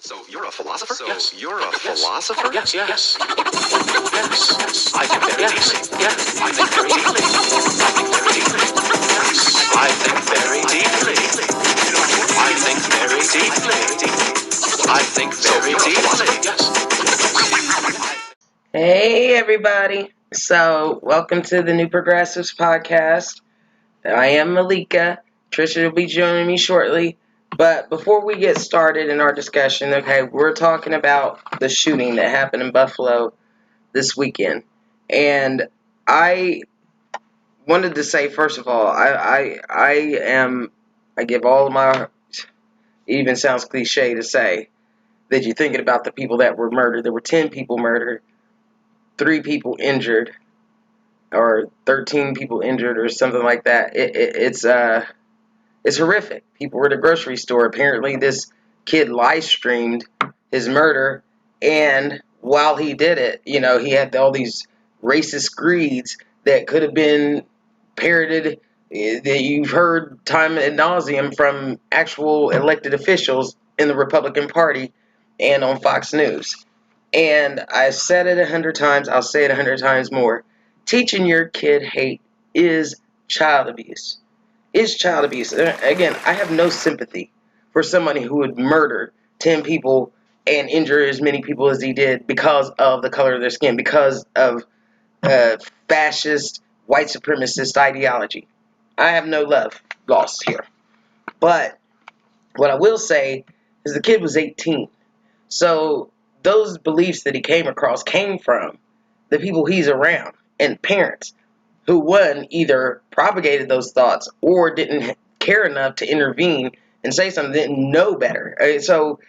So you're a philosopher? Yes. You're a philosopher? Yes. Yes. I think very deeply. Yes. I think very deeply. I think very deeply. I think very deeply. I think very deeply. Yes. Hey everybody. So welcome to the New Progressives podcast. I am Malika. Tricia will be joining me shortly. But before we get started in our discussion, okay, we're talking about the shooting that happened in Buffalo this weekend. And I wanted to say, first of all, I give all of my, it even sounds cliche to say, that you're thinking about the people that were murdered. There were 10 people murdered, 3 people injured, or 13 people injured, or something like that. It's horrific. People were at a grocery store. Apparently, this kid live streamed his murder, and while he did it, he had all these racist screeds that could have been parroted, that you've heard time ad nauseum from actual elected officials in the Republican Party and on Fox News. And I've said it 100 times, I'll say it 100 times more. Teaching your kid hate is child abuse. Is child abuse. Again, I have no sympathy for somebody who would murder 10 people and injure as many people as he did because of the color of their skin, because of fascist, white supremacist ideology. I have no love lost here. But what I will say is the kid was 18. So those beliefs that he came across came from the people he's around and parents who, one, either propagated those thoughts or didn't care enough to intervene and say something, didn't know better. So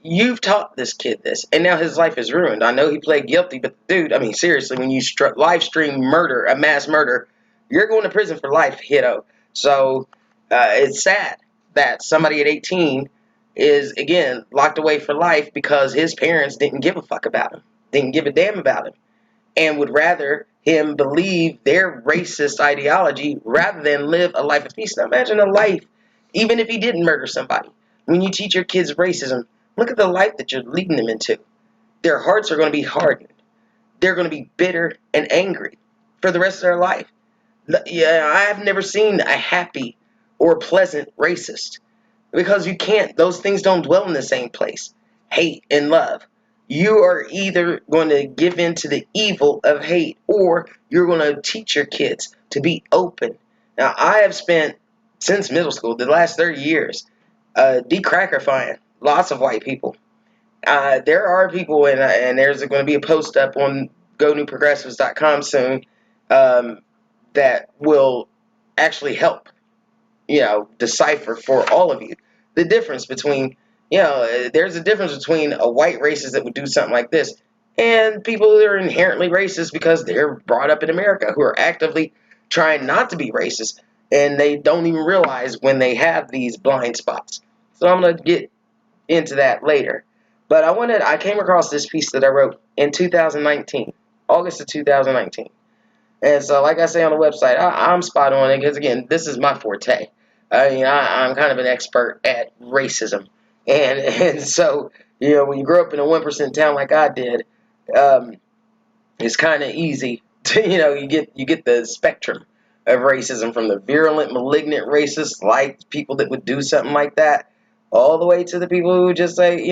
you've taught this kid this, and now his life is ruined. I know he pled guilty, but dude, I mean, seriously, when you live stream murder, a mass murder, you're going to prison for life, kiddo. So it's sad that somebody at 18 is, again, locked away for life because his parents didn't give a fuck about him, didn't give a damn about him, and would rather him believe their racist ideology rather than live a life of peace. Now imagine a life, even if he didn't murder somebody. When you teach your kids racism, look at the life that you're leading them into. Their hearts are going to be hardened. They're going to be bitter and angry for the rest of their life. Yeah, I've never seen a happy or pleasant racist, because you can't. Those things don't dwell in the same place. Hate and love. You are either going to give in to the evil of hate, or you're going to teach your kids to be open. Now, I have spent, since middle school, the last 30 years, decrackifying lots of white people. There are people, and there's going to be a post up on gonewprogressives.com soon, that will actually help, decipher for all of you the difference between, there's a difference between a white racist that would do something like this and people that are inherently racist because they're brought up in America, who are actively trying not to be racist, and they don't even realize when they have these blind spots. So I'm going to get into that later. But I came across this piece that I wrote in 2019, August of 2019. And so, like I say on the website, I'm spot on it because, again, this is my forte. I'm kind of an expert at racism. And so, when you grow up in a 1% town like I did, it's kind of easy to, you get the spectrum of racism, from the virulent, malignant racists, like people that would do something like that, all the way to the people who just say,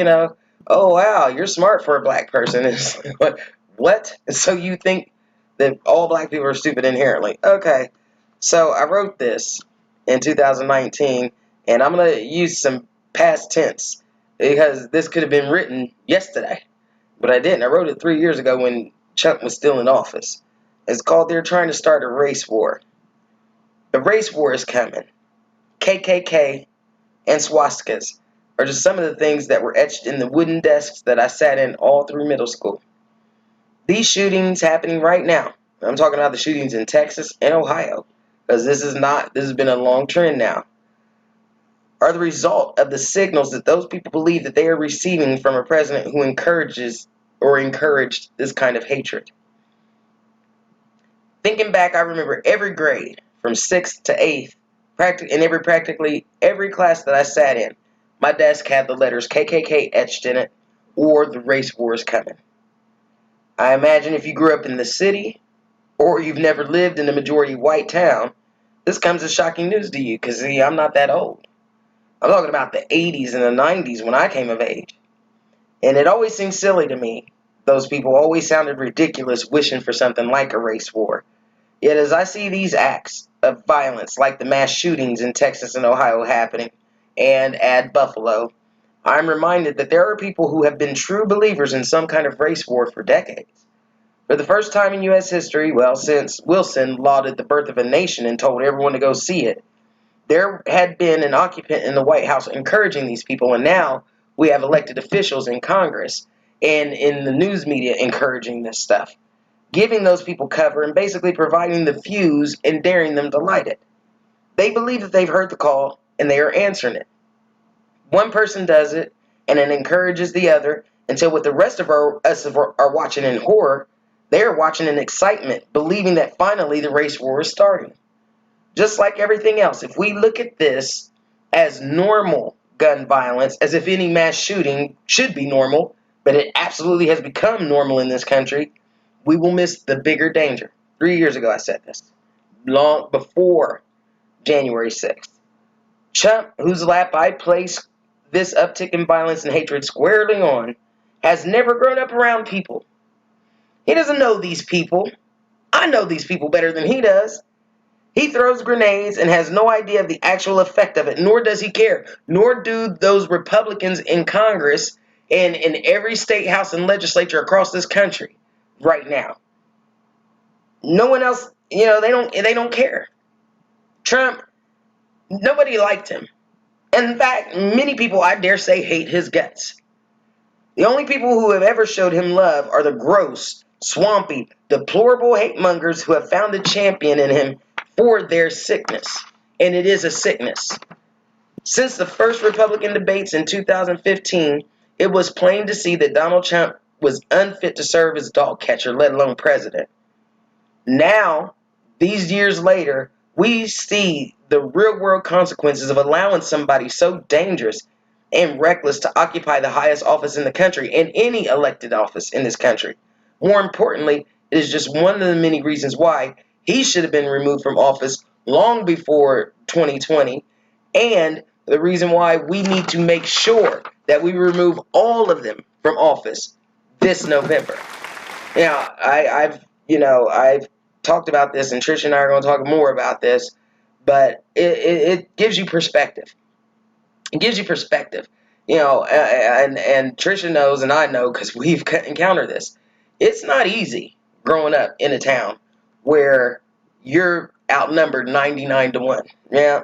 oh, wow, you're smart for a black person. It's like, what? So you think that all black people are stupid inherently? Okay. So I wrote this in 2019, and I'm going to use some past tense because this could have been written yesterday, but I didn't. I wrote it 3 years ago when Trump was still in office. It's called "They're Trying to Start a Race War." The race war is coming. KKK and swastikas are just some of the things that were etched in the wooden desks that I sat in all through middle school. These shootings happening right now, I'm talking about the shootings in Texas and Ohio, because this has been a long trend now, are the result of the signals that those people believe that they are receiving from a president who encouraged this kind of hatred. Thinking back, I remember every grade from 6th to 8th, practically every class that I sat in, My desk had the letters KKK etched in it, or the race war is coming. I imagine if you grew up in the city, or you've never lived in a majority white town, this comes as shocking news to you, because see, I'm not that old. I'm talking about the 80s and the 90s when I came of age. And it always seemed silly to me. Those people always sounded ridiculous wishing for something like a race war. Yet as I see these acts of violence like the mass shootings in Texas and Ohio happening, and at Buffalo, I'm reminded that there are people who have been true believers in some kind of race war for decades. For the first time in U.S. history, well, since Wilson lauded the birth of a nation and told everyone to go see it, there had been an occupant in the White House encouraging these people, and now we have elected officials in Congress and in the news media encouraging this stuff, giving those people cover and basically providing the fuse and daring them to light it. They believe that they've heard the call and they are answering it. One person does it and it encourages the other until what the rest of us are watching in horror, they are watching in excitement, believing that finally the race war is starting. Just like everything else, if we look at this as normal gun violence, as if any mass shooting should be normal, but it absolutely has become normal in this country, we will miss the bigger danger. 3 years ago I said this, long before January 6th. Trump, whose lap I place this uptick in violence and hatred squarely on, has never grown up around people. He doesn't know these people. I know these people better than he does. He throws grenades and has no idea of the actual effect of it, nor does he care. Nor do those Republicans in Congress and in every state house and legislature across this country right now. No one else, they don't care. Trump, nobody liked him. In fact, many people, I dare say, hate his guts. The only people who have ever showed him love are the gross, swampy, deplorable hate mongers who have found a champion in him for their sickness. And it is a sickness. Since the first Republican debates in 2015, it was plain to see that Donald Trump was unfit to serve as dog catcher, let alone president. Now, these years later, we see the real-world consequences of allowing somebody so dangerous and reckless to occupy the highest office in the country and any elected office in this country. More importantly, it is just one of the many reasons why he should have been removed from office long before 2020, and the reason why we need to make sure that we remove all of them from office this November. Now, I've talked about this, and Tricia and I are going to talk more about this, but it gives you perspective. It gives you perspective, and Tricia knows, and I know because we've encountered this. It's not easy growing up in a town where you're outnumbered 99-1. Yeah,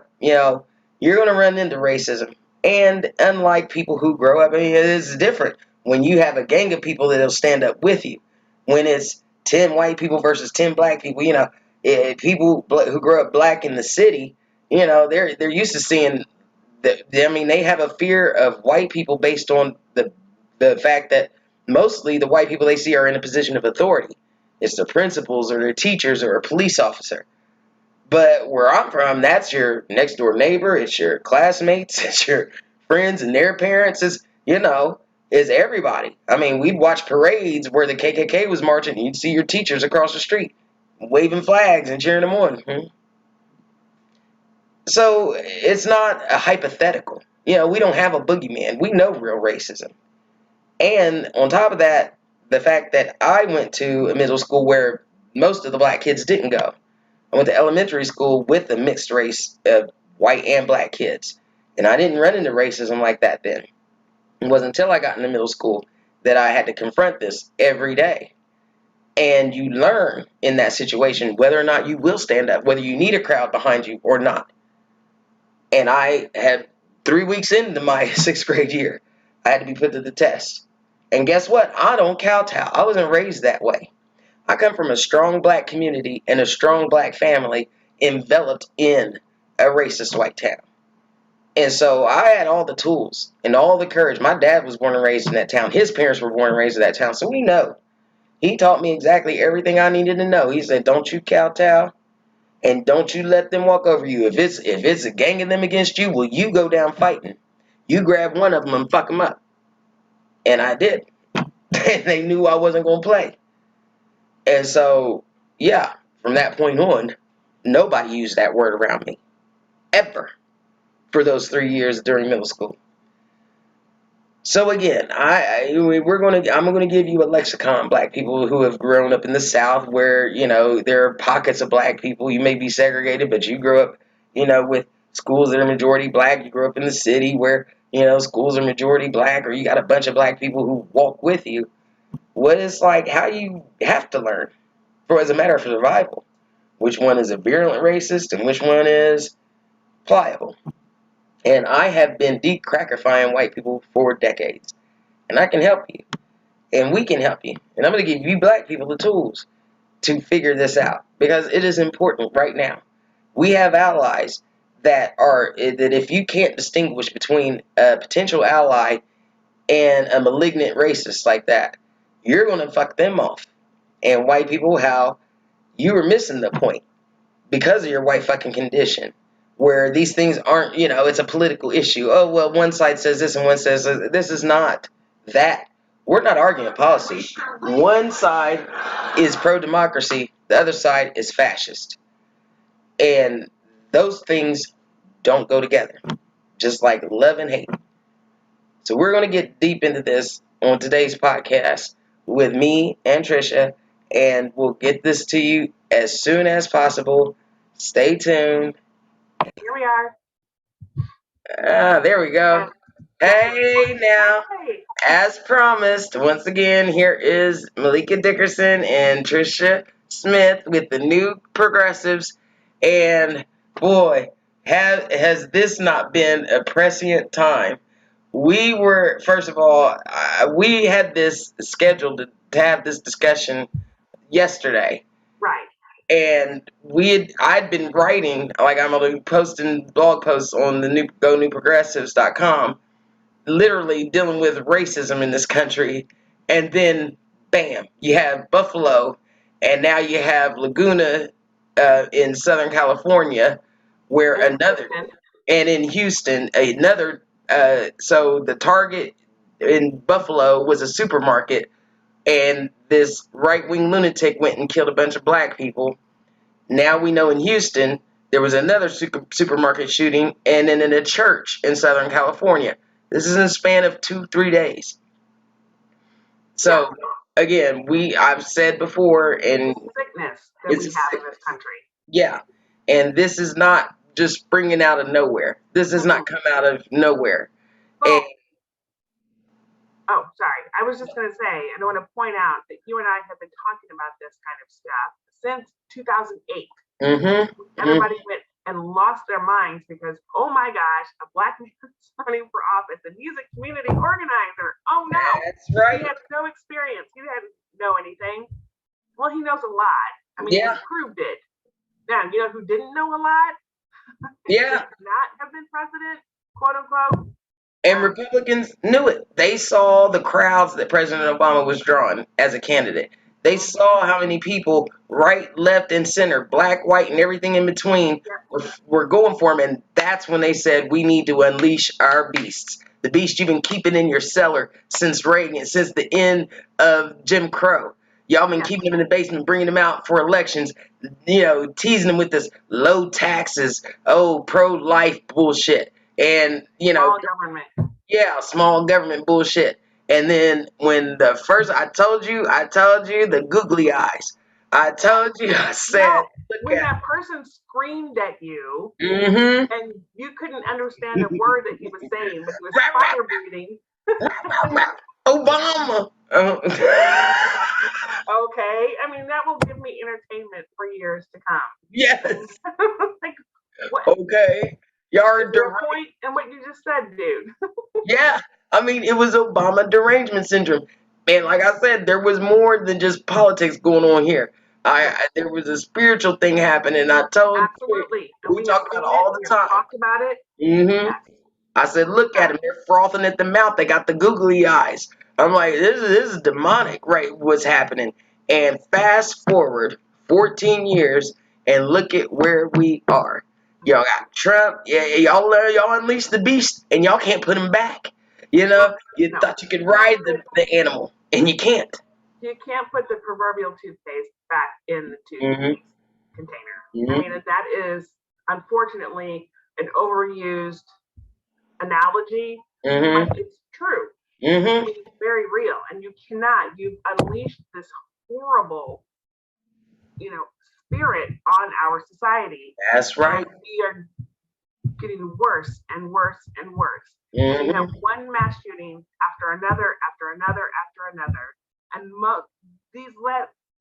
you're going to run into racism. And unlike people who grow up, it is different when you have a gang of people that'll stand up with you. When it's 10 white people versus 10 black people, people who grow up black in the city, they're used to seeing they have a fear of white people based on the fact that mostly the white people they see are in a position of authority. It's their principals or their teachers or a police officer. But where I'm from, that's your next door neighbor, it's your classmates, it's your friends and their parents, is everybody. I mean, we'd watch parades where the KKK was marching and you'd see your teachers across the street waving flags and cheering them on. So it's not a hypothetical. We don't have a boogeyman. We know real racism. And on top of that, the fact that I went to a middle school where most of the black kids didn't go. I went to elementary school with a mixed race of white and black kids. And I didn't run into racism like that then. It wasn't until I got into middle school that I had to confront this every day. And you learn in that situation whether or not you will stand up, whether you need a crowd behind you or not. And I had 3 weeks into my 6th grade year, I had to be put to the test. And guess what? I don't kowtow. I wasn't raised that way. I come from a strong black community and a strong black family enveloped in a racist white town. And so I had all the tools and all the courage. My dad was born and raised in that town. His parents were born and raised in that town. So we know. He taught me exactly everything I needed to know. He said, don't you kowtow and don't you let them walk over you. If it's a gang of them against you, well, you go down fighting. You grab one of them and fuck them up. And I did. And they knew I wasn't going to play. And so, yeah, from that point on, nobody used that word around me. Ever. For those 3 years during middle school. So again, I'm going to give you a lexicon, black people who have grown up in the South where, there are pockets of black people. You may be segregated, but you grew up, with schools that are majority black. You grew up in the city where, schools are majority black, or you got a bunch of black people who walk with you. What is like how you have to learn for as a matter of survival. Which one is a virulent racist and which one is pliable. And I have been deep crackifying white people for decades. And I can help you. And we can help you. And I'm going to give you black people the tools to figure this out. Because it is important right now. We have allies that if you can't distinguish between a potential ally and a malignant racist like that, you're going to fuck them off. And white people, how you were missing the point because of your white fucking condition. Where these things aren't, it's a political issue. Oh, well, one side says this and one says this is not that. We're not arguing policy. One side is pro-democracy. The other side is fascist. And those things don't go together. Just like love and hate. So we're going to get deep into this on today's podcast with me and Tricia. And we'll get this to you as soon as possible. Stay tuned. Here we are. There we go. Hey, now, as promised, once again, here is Malika Dickerson and Tricia Smith with the New Progressives. And boy, has this not been a prescient time. We were, first of all, we had this scheduled to have this discussion yesterday. Right. And I'd been writing, like I'm going to be posting blog posts on the GoNewProgressives.com, literally dealing with racism in this country. And then, bam, you have Buffalo, and now you have Laguna in Southern California, where and in Houston, so the Target in Buffalo was a supermarket, and this right-wing lunatic went and killed a bunch of black people. Now we know in Houston, there was another supermarket shooting, and then in a church in Southern California. This is in a span of 2-3 days. So, again, I've said before, and sickness that we have in this country. Yeah, and this is not just springing out of nowhere. This has not come out of nowhere. Oh, sorry. I was just going to say, I want to point out that you and I have been talking about this kind of stuff since 2008. Everybody went and lost their minds because, oh my gosh, a black man is running for office and he's a community organizer. Oh no. That's right. He has no experience. He didn't know anything. Well, he knows a lot. I mean, he proved it. Now, you know who didn't know a lot? Yeah. Not have been president, quote unquote. And Republicans knew it. They saw the crowds that President Obama was drawing as a candidate. They saw how many people, right, left, and center, black, white, and everything in between, were going for him. And that's when they said, we need to unleash our beasts. The beast you've been keeping in your cellar since Reagan, since the end of Jim Crow. Y'all been keeping them in the basement, bringing them out for elections, teasing them with this low taxes, pro-life bullshit. And, small government. Yeah, small government bullshit. And then when I told you the googly eyes. I said, when that person screamed at you, and you couldn't understand a word that he was saying, but he was fire breathing. Obama. Okay, I mean that will give me entertainment for years to come. Yes. Like, what? Okay. Y'all are point in what you just said, dude. Yeah, I mean it was Obama derangement syndrome, and like I said, there was more than just politics going on here. There was a spiritual thing happening. I told absolutely. We talk about it all the time. Talked about it. Yes. I said, look at them. They're frothing at the mouth. They got the googly eyes. I'm like, this is demonic, right? What's happening? And fast forward 14 years and look at where we are. Y'all got Trump. Yeah, y'all unleashed the beast, and y'all can't put him back. You know, you thought you could ride the animal, and you can't. You can't put the proverbial toothpaste back in the toothpaste container. I mean, that is unfortunately an overused analogy, but it's true. I mean, it's very real, and you've unleashed this horrible, spirit on our society. That's right. And we are getting worse and worse and worse. And you have one mass shooting after another, after another, after another. And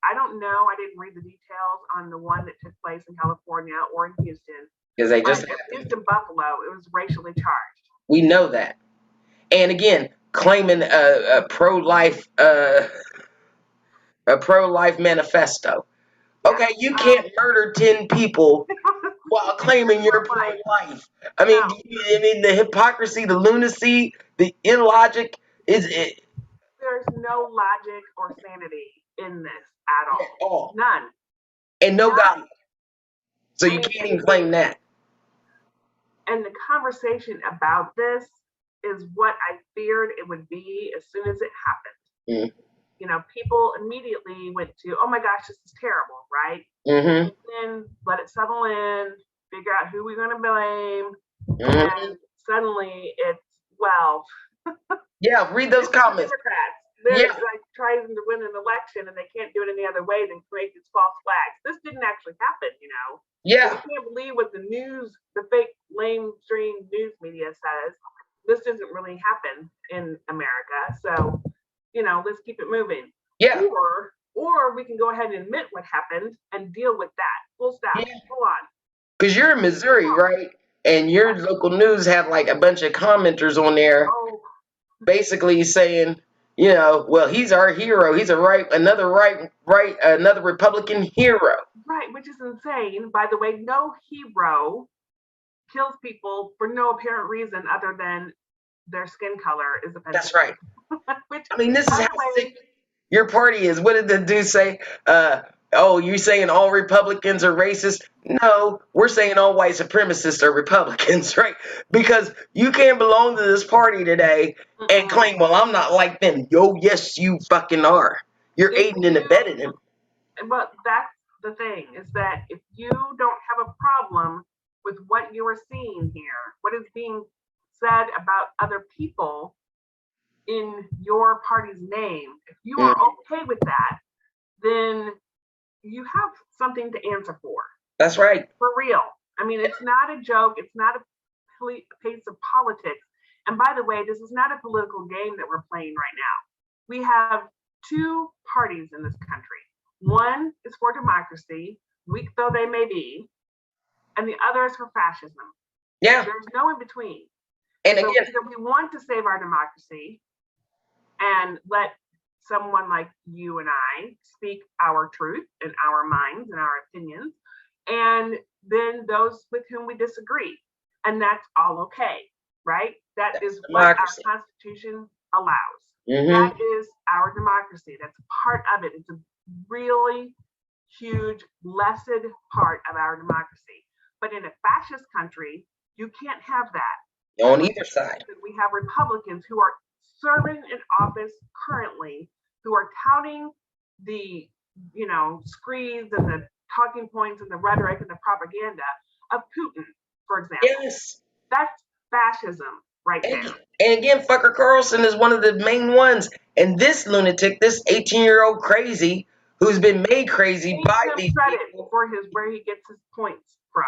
I don't know, I didn't read the details on the one that took place in California or in Houston. Because they just at least in Buffalo, it was racially charged. We know that. And again, claiming a pro-life manifesto. Okay, you can't murder 10 people while claiming you're pro-life. I mean, the hypocrisy, the lunacy, the illogic is it. There's no logic or sanity in this at all. None. And no God. So you can't even claim that. And the conversation about this is what I feared it would be as soon as it happened. People immediately went to, oh my gosh, this is terrible, right? And then let it settle in, figure out who we're going to blame, and suddenly it's, yeah, read those comments. Democrats. They're like trying to win an election and they can't do it any other way than create these false flags. This didn't actually happen, Yeah. I can't believe what the fake mainstream news media says. This doesn't really happen in America. So, let's keep it moving. Yeah. Or we can go ahead and admit what happened and deal with that. Full stop. Yeah. Go on. Because you're in Missouri, right? And your local news had like a bunch of commenters on there basically saying, well, he's our hero. He's another Republican hero. Right, which is insane. By the way, no hero kills people for no apparent reason other than their skin color is offensive. That's right. Which, this is how sick your party is. What did the dude say? You're saying all Republicans are racist? No, we're saying all white supremacists are Republicans, right? Because you can't belong to this party today and claim, well, I'm not like them. Yes, you fucking are. You're aiding and abetting them. But that's the thing, is that if you don't have a problem with what you are seeing here, what is being said about other people in your party's name, if you are okay with that, then you have something to answer for. That's right. For real. I mean, it's not a joke. It's not a piece of politics. And by the way, this is not a political game that we're playing right now. We have two parties in this country. One is for democracy, weak though they may be, and the other is for fascism. Yeah. There's no in between. And so again, either we want to save our democracy and let someone like you and I speak our truth and our minds and our opinions, and then those with whom we disagree. And that's all okay, right? That's what our Constitution allows. That is our democracy. That's part of it. It's a really huge, blessed part of our democracy. But in a fascist country, you can't have that. On either side. We have Republicans who are serving in office currently, who are touting the, screeds and the talking points and the rhetoric and the propaganda of Putin, for example. Yes. That's fascism right there. And again, Fucker Carlson is one of the main ones. And this lunatic, this 18-year-old crazy, who's been made crazy by these people. For where he gets his points from.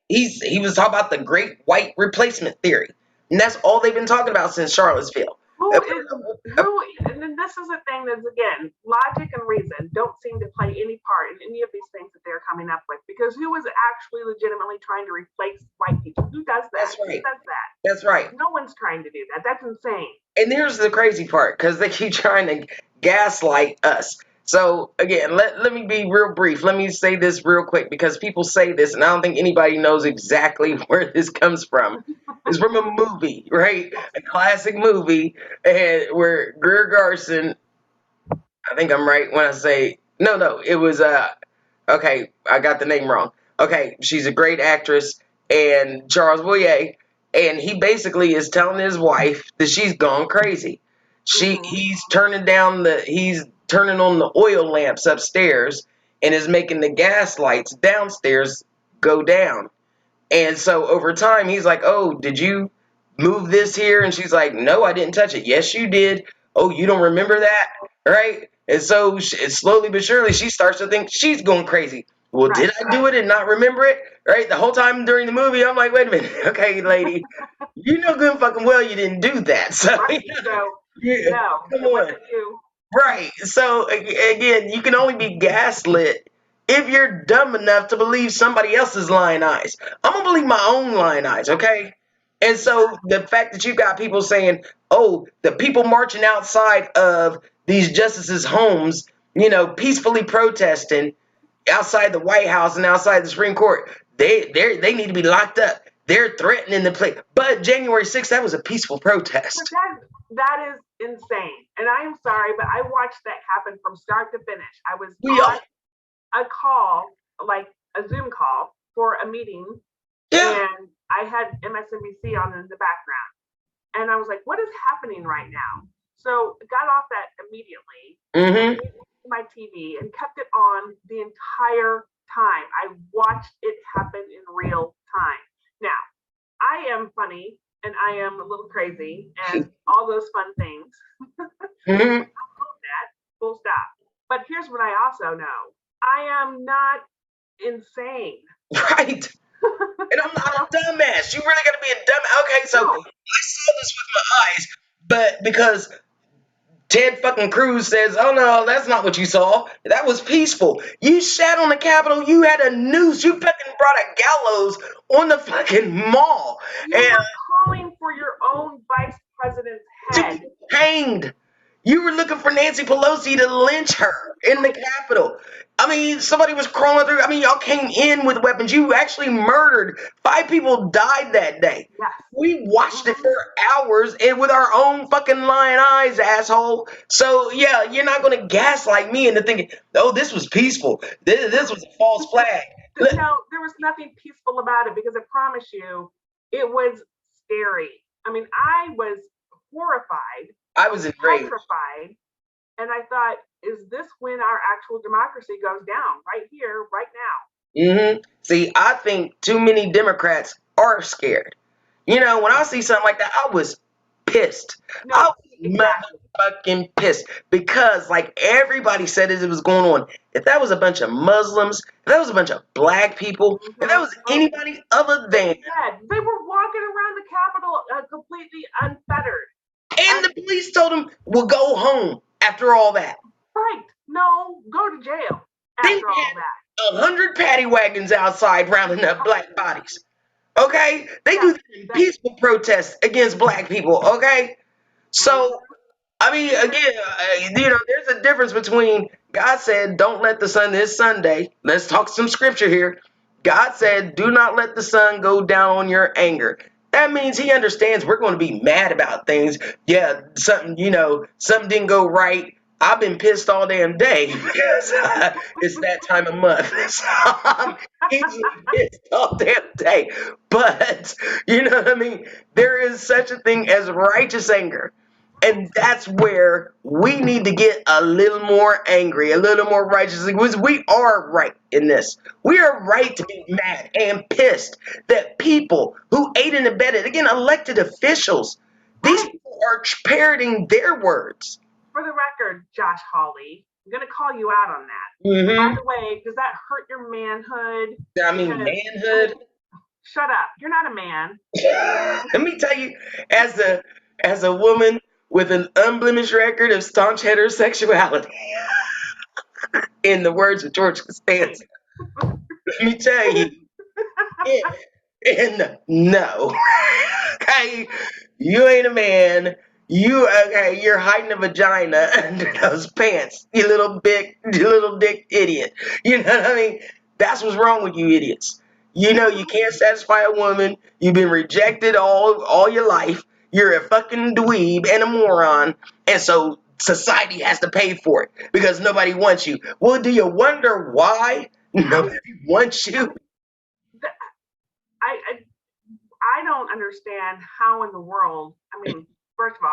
He was talking about the great white replacement theory. And that's all they've been talking about since Charlottesville. And then this is a thing that's, again, logic and reason don't seem to play any part in any of these things that they're coming up with. Because who is actually legitimately trying to replace white people? Who does that? That's right. Who does that? That's right. No one's trying to do that. That's insane. And here's the crazy part, because they keep trying to gaslight us. So, again, let me be real brief. Let me say this real quick, because people say this, and I don't think anybody knows exactly where this comes from. It's from a movie, right? A classic movie, and where Greer Garson, I think I'm right when I say, no, it was, okay, I got the name wrong. Okay, she's a great actress, and Charles Boyer, and he basically is telling his wife that she's gone crazy. He's turning on the oil lamps upstairs and is making the gas lights downstairs go down. And so over time, he's like, "Oh, did you move this here?" And she's like, "No, I didn't touch it." "Yes, you did." "Oh, you don't remember that?" Right? And so slowly but surely, she starts to think she's going crazy. Well, did I do it and not remember it? Right? The whole time during the movie, I'm like, wait a minute. Okay, lady, you know good and fucking well you didn't do that. So, Right. So, yeah, no, come it on. wasn't you. Right. So again, you can only be gaslit if you're dumb enough to believe somebody else's lying eyes. I'm gonna believe my own lying eyes, okay? And so the fact that you've got people saying, "Oh, the people marching outside of these justices' homes, peacefully protesting outside the White House and outside the Supreme Court, they need to be locked up. They're threatening the place." But January 6th, that was a peaceful protest. That is insane. And I am sorry, but I watched that happen from start to finish. I was on a call, like a Zoom call for a meeting, and I had MSNBC on in the background. And I was like, what is happening right now? So I got off that immediately, my TV, and kept it on the entire time. I watched it happen in real time. Now, I am funny and I am a little crazy and all those fun things. That, full stop. But here's what I also know. I am not insane. Right. And I'm not a dumbass. You really gotta be a dumbass. Okay, so I saw this with my eyes, but because Ted fucking Cruz says, "Oh no, that's not what you saw. That was peaceful. You sat on the Capitol. You had a noose. You fucking brought a gallows on the fucking mall. You were calling for your own vice president's head. To be hanged. You were looking for Nancy Pelosi to lynch her in the Capitol. I mean, somebody was crawling through. I mean, y'all came in with weapons. You actually murdered. 5 people died that day. Yes. We watched it for hours and with our own fucking lying eyes, asshole. So, yeah, you're not going to gaslight me into thinking, oh, this was peaceful. This was a false flag. No, there was nothing peaceful about it because I promise you, it was scary. I mean, I was horrified. I was enraged. Petrified. And I thought, is this when our actual democracy goes down? Right here, right now. See, I think too many Democrats are scared. When I see something like that, I was pissed. I was motherfucking pissed because, like everybody said as it was going on, if that was a bunch of Muslims, if that was a bunch of black people, if that was anybody other than... They were walking around the Capitol completely unfettered. And the police told them, "Well, go home after all that." Right. No, go to jail after all that. 100 paddy wagons outside rounding up black bodies. Okay? They do peaceful protests against black people. Okay? So, I mean, again, there's a difference between God said, "Don't let the sun," this Sunday. Let's talk some scripture here. God said, "Do not let the sun go down on your anger." That means he understands we're going to be mad about things. Yeah, something didn't go right. I've been pissed all damn day because it's that time of month. So I'm easily pissed all damn day. But, you know what I mean? There is such a thing as righteous anger. And that's where we need to get a little more angry, a little more righteous, because we are right in this. We are right to be mad and pissed that people who aided and abetted, again, elected officials, these people are parroting their words. For the record, Josh Hawley, I'm going to call you out on that. By the way, does that hurt your manhood? I mean, manhood? Shut up. You're not a man. Let me tell you, as a woman with an unblemished record of staunch heterosexuality, in the words of George Costanza, let me tell you, no. Okay, you ain't a man. You're hiding a vagina under those pants, you little dick idiot. You know what I mean? That's what's wrong with you idiots. You can't satisfy a woman. You've been rejected all your life. You're a fucking dweeb and a moron. And so society has to pay for it because nobody wants you. Well, do you wonder why nobody wants you? I don't understand how in the world. I mean, first of all,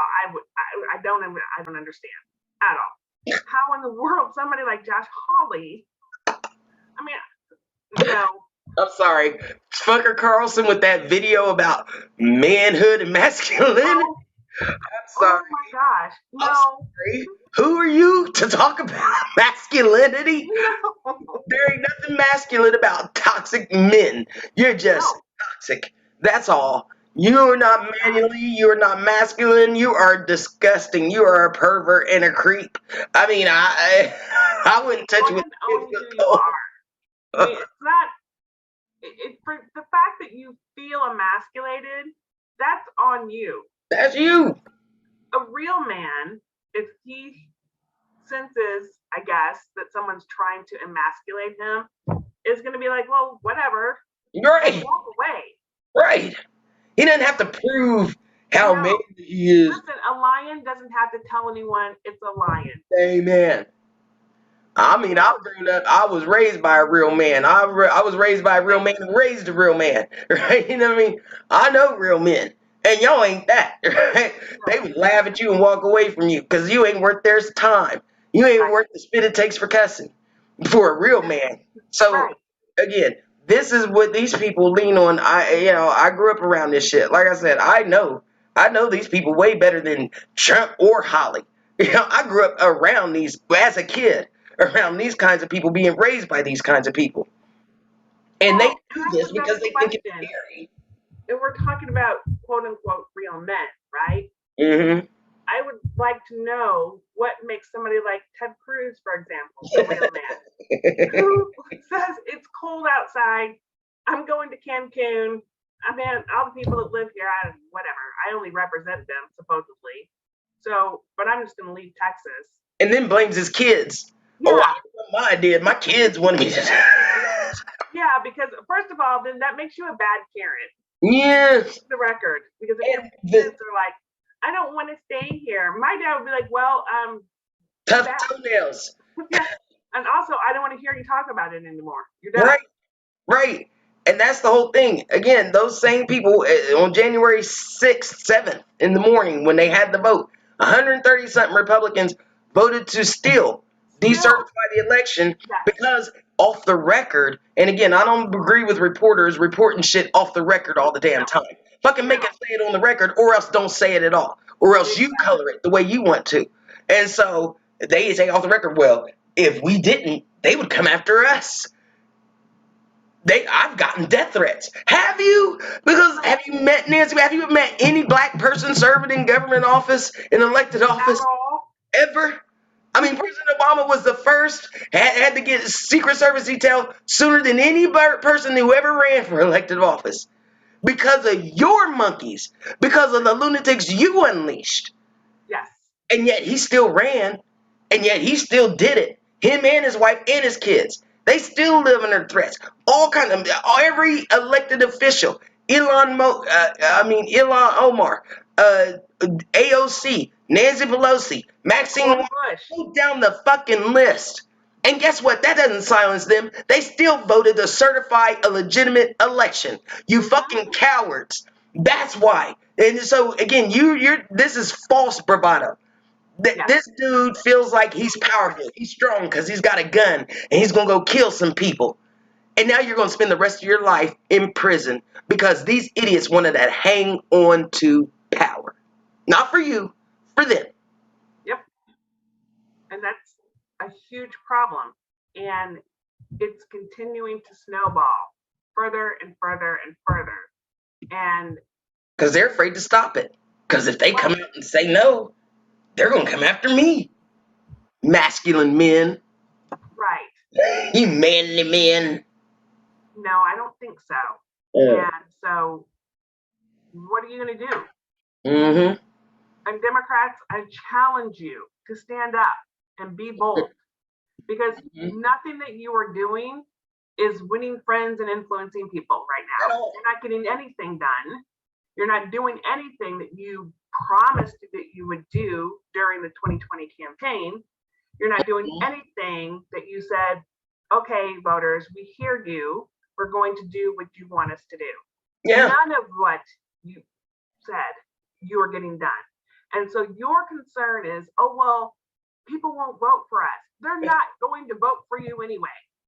I don't understand at all how in the world somebody like Josh Hawley. I mean, I'm sorry, Fucker Carlson with that video about manhood and masculinity. I'm sorry. Oh my gosh, no. I'm sorry. Who are you to talk about masculinity? No. There ain't nothing masculine about toxic men. You're just No. toxic. That's all. You are not manly. You are not masculine. You are disgusting. You are a pervert and a creep. I mean, I wouldn't touch Go you with ahead and own a who you are. I mean, it's not. For the fact that you feel emasculated, that's on you. That's you. A real man, if he senses, I guess, that someone's trying to emasculate him, is going to be like, well, whatever. Right. And walk away. Right. He doesn't have to prove how manly he is. Listen, a lion doesn't have to tell anyone it's a lion. Amen. I mean, I've grown up. I was raised by a real man. I was raised by a real man and raised a real man. Right? You know what I mean? I know real men, and y'all ain't that. Right? They would laugh at you and walk away from you because you ain't worth their time. You ain't worth the spit it takes for cussing for a real man. So again, this is what these people lean on. I grew up around this shit. Like I said, I know these people way better than Trump or Holly. I grew up around these as a kid, around these kinds of people, being raised by these kinds of people. And they do this because they think it's scary. And we're talking about quote unquote real men, right? Mm-hmm. I would like to know what makes somebody like Ted Cruz, for example, a real man, who says it's cold outside. I'm going to Cancun. I mean, all the people that live here, whatever. I only represent them supposedly. So, but I'm just going to leave Texas. And then blames his kids. Yeah. Oh, I did. My kids wanted me to. Yeah, because first of all, then that makes you a bad parent. Yes. The record, because if your kids are like, I don't want to stay here. My dad would be like, well, tough toenails. Yeah. And also, I don't want to hear you talk about it anymore. You're done. Right. And that's the whole thing. Again, those same people on January 6th, 7th in the morning when they had the vote, 130-something Republicans voted to still decertify the election because off the record, and again, I don't agree with reporters reporting shit off the record all the damn time. Fucking make it say it on the record or else don't say it at all. Or else you color it the way you want to. And so they say off the record, well, if we didn't, they would come after us. I've gotten death threats. Have you? Because have you met Nancy? Have you met any black person serving in government office, in elected office? Ever? I mean, President Obama was the first, had to get Secret Service detail sooner than any person who ever ran for elected office. Because of your monkeys. Because of the lunatics you unleashed. Yes. And yet he still ran. And yet he still did it. Him and his wife and his kids. They still live under threats. All kinds of, every elected official, Ilhan Omar, AOC, Nancy Pelosi, Maxine, go down the fucking list. And guess what? That doesn't silence them. They still voted to certify a legitimate election. You fucking cowards. That's why. And so again, this is false bravado. This dude feels like he's powerful, he's strong because he's got a gun and he's going to go kill some people. And now you're going to spend the rest of your life in prison because these idiots wanted to hang on to power. Not for you, for them. Yep. And that's a huge problem. And it's continuing to snowball further and further and further. And because they're afraid to stop it. Because if they come out and say no, they're going to come after me. Masculine men. Right. You manly men. No, I don't think so. And so, what are you going to do? Mm-hmm. And Democrats, I challenge you to stand up and be bold. Because nothing that you are doing is winning friends and influencing people right now. You're not getting anything done. You're not doing anything that you promised that you would do during the 2020 campaign. You're not doing anything that you said, okay, voters, we hear you. We're going to do what you want us to do. Yeah. None of what you said you are getting done. And so your concern is, oh, well, people won't vote for us. They're not going to vote for you anyway.